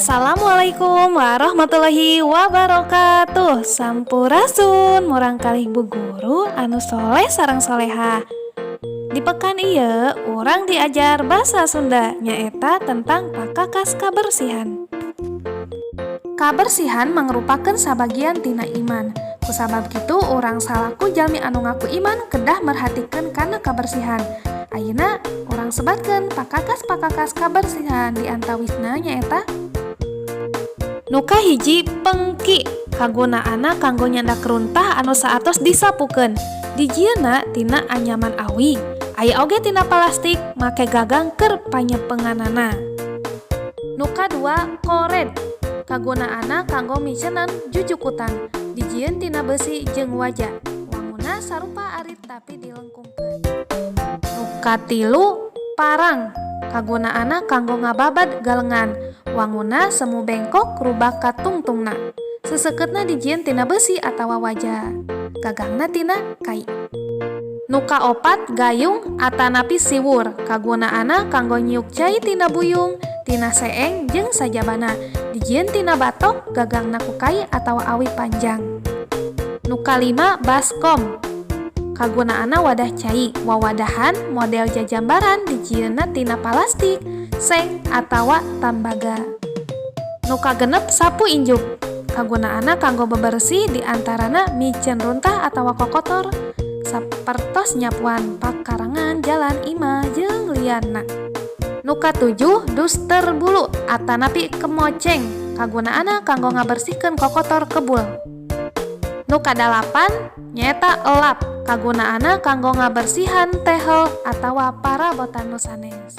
Assalamualaikum warahmatullahi wabarakatuh. Sampurasun murang kalih bu guru anu soleh sareng soleha. Di pekan ieu urang diajar basa Sunda nyaeta tentang pakakas kabersihan. Kabersihan mangrupakeun sabagian tina iman. Kusabab kitu urang salaku jalmi anu ngaku iman kedah merhatikeun kana kabersihan. Ayeuna urang sebatkeun pakakas-pakakas kabersihan di antawisna nyaeta nu kahiji pengki, kagunaanna kanggo nyandak runtah anu saatos disapukeun. Dijieunna tina anyaman awi. Aya oge tina plastik make gagang keur panyepenganana. Nu kadua kored, kagunaanna kanggo micenan jujukutan. Dijieun tina besi jeung waja. Wangunna sarupa arit tapi dilengkungkeun. Nu katilu parang, kagunaanna kanggo ngababad galengan. Wangunna semu bengkok rubah ka tungtungna. Seseketna dijieun tina besi atawa waja. Gagangna tina kai. Nu kaopat gayung atanapi siwur, kagunaanna kanggo nyiuk cai tina buyung, tina seeng jeung sajabana. Dijieun tina batok, gagangna ku kai atawa awi panjang. Nu kalima baskom, kagunaanna wadah cai, wawadahan model jajambaran dijieunna tina plastik, seng atawa tambaga. Nu kagenep sapu injuk, kagunaanna kanggo bebersih di antarana micen runtah atawa kokotor sapertos nyapuan pakarangan jalan imah jeung lianna. Nu katujuh duster bulu atanapi kemoceng, kagunaanna kanggo ngabersihkeun kokotor kebul. Nu kadalapan nyaeta elap, kagunaanna kanggo ngabersihan tehel atawa parabotan nu sanes.